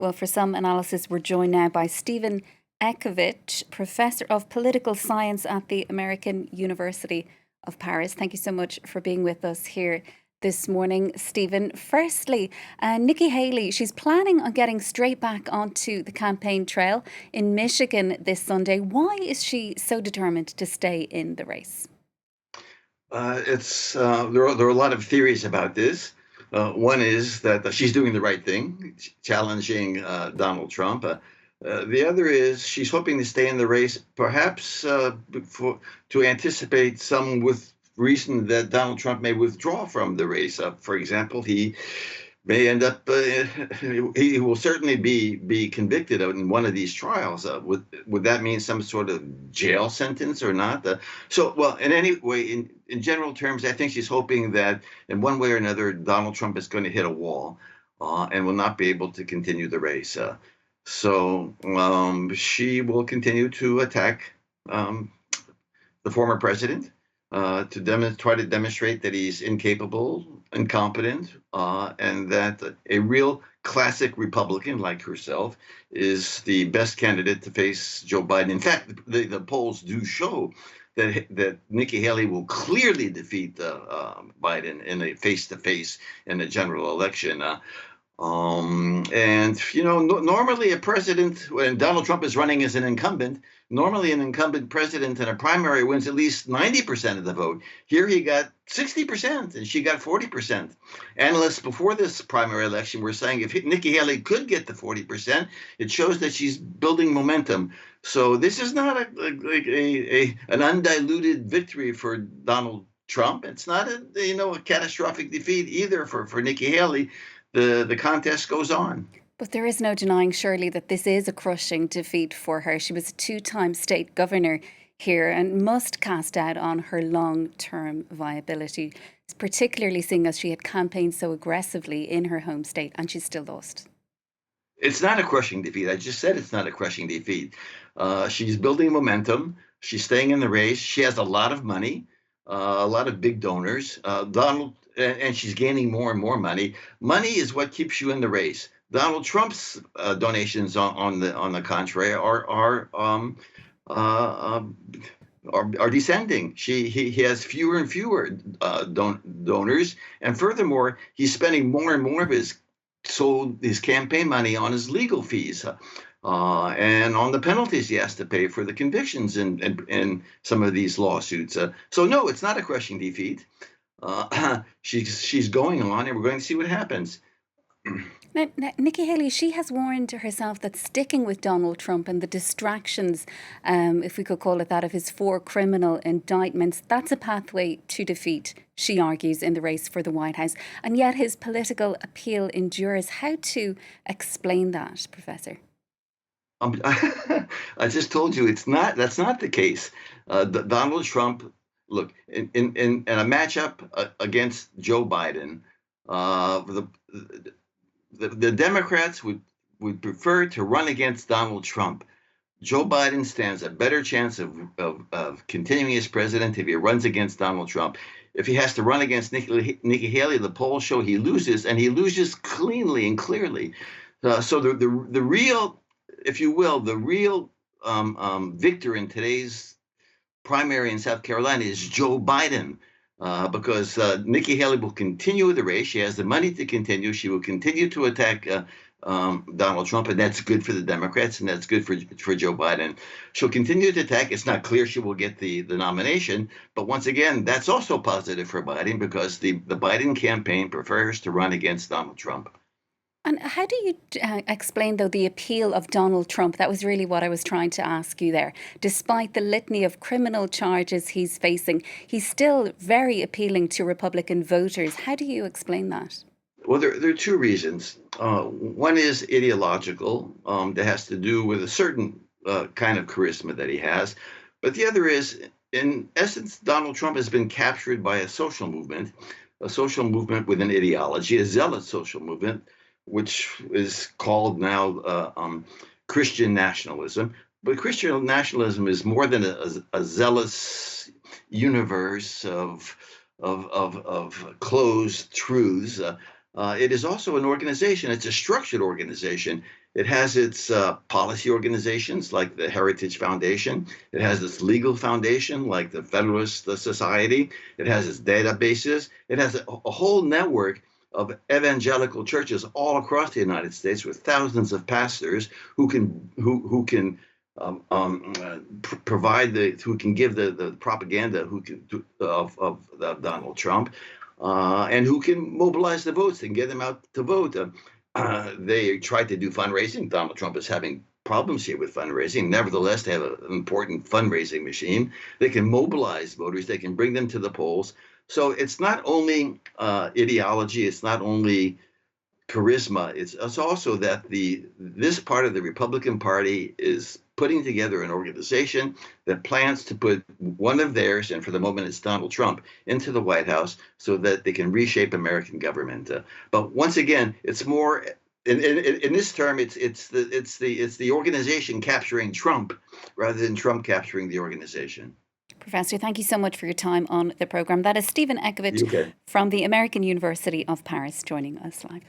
Well, for some analysis, we're joined now by Steven Ekovich, Professor of Political Science at the American University of Paris. Thank you so much for being with us here this morning, Stephen. Firstly, Nikki Haley, she's planning on getting straight back onto the campaign trail in Michigan this Sunday. Why is she so determined to stay in the race? There are a lot of theories about this. One is that she's doing the right thing, challenging Donald Trump. The other is she's hoping to stay in the race, perhaps to anticipate some with reason that Donald Trump may withdraw from the race. For example, he may end up, he will certainly be convicted in one of these trials. Would that mean some sort of jail sentence or not? Well, in any way, in general terms, I think she's hoping that in one way or another, Donald Trump is going to hit a wall and will not be able to continue the race. She will continue to attack the former president to try to demonstrate that he's incapable, incompetent, and that a real classic Republican like herself is the best candidate to face Joe Biden. In fact, the polls do show that Nikki Haley will clearly defeat Biden in a face-to-face in a general election. Normally a president, when Donald Trump is running as an incumbent, normally an incumbent president in a primary wins at least 90% of the vote. Here he got 60% and she got 40%. Analysts before this primary election were saying if Nikki Haley could get to 40%, it shows that she's building momentum. So this is not an undiluted victory for Donald Trump. It's not a catastrophic defeat either for Nikki Haley. The contest goes on. But there is no denying, surely, that this is a crushing defeat for her. She was a two-time state governor here and must cast doubt on her long-term viability, particularly seeing as she had campaigned so aggressively in her home state and she's still lost. It's not a crushing defeat. I just said it's not a crushing defeat. She's building momentum. She's staying in the race. She has a lot of money, a lot of big donors. And she's gaining more and more money. Money is what keeps you in the race. Donald Trump's donations, on the contrary, are descending. He has fewer and fewer donors, and furthermore, he's spending more and more of his campaign money on his legal fees. And on the penalties he has to pay for the convictions in some of these lawsuits. So no, it's not a crushing defeat. She's going on, and we're going to see what happens. Now, Nikki Haley, she has warned herself that sticking with Donald Trump and the distractions, if we could call it that, of his 4 criminal indictments, that's a pathway to defeat, she argues, in the race for the White House. And yet his political appeal endures. How to explain that, Professor? I just told you that's not the case. Donald Trump, look, in a matchup against Joe Biden, the Democrats would prefer to run against Donald Trump. Joe Biden stands a better chance of continuing as president if he runs against Donald Trump. If he has to run against Nikki Haley, the polls show he loses, and he loses cleanly and clearly. So the real, if you will, the real victor in today's primary in South Carolina is Joe Biden. Because Nikki Haley will continue the race. She has the money to continue. She will continue to attack Donald Trump, and that's good for the Democrats, and that's good for Joe Biden. She'll continue to attack. It's not clear she will get the nomination, but once again, that's also positive for Biden because the Biden campaign prefers to run against Donald Trump. And how do you explain, though, the appeal of Donald Trump? That was really what I was trying to ask you there. Despite the litany of criminal charges he's facing, he's still very appealing to Republican voters. How do you explain that? Well, there are 2 reasons. One is ideological, that has to do with a certain kind of charisma that he has. But the other is, in essence, Donald Trump has been captured by a social movement with an ideology, a zealot social movement, which is called now Christian nationalism. But Christian nationalism is more than a zealous universe of closed truths. It is also an organization. It's a structured organization. It has its policy organizations like the Heritage Foundation. It has its legal foundation like the Federalist Society. It has its databases. It has a whole network of evangelical churches all across the United States with thousands of pastors who can provide who can give the propaganda of Donald Trump, and who can mobilize the votes and get them out to vote. They tried to do fundraising. Donald Trump is having problems here with fundraising. Nevertheless, they have an important fundraising machine. They can mobilize voters. They can bring them to the polls. So it's not only ideology. It's not only charisma. It's also that this part of the Republican Party is putting together an organization that plans to put one of theirs, and for the moment it's Donald Trump, into the White House so that they can reshape American government. But once again, it's more in this term, it's the organization capturing Trump rather than Trump capturing the organization. Professor, thank you so much for your time on the program. That is Steven Ekovich Okay. from the American University of Paris joining us live.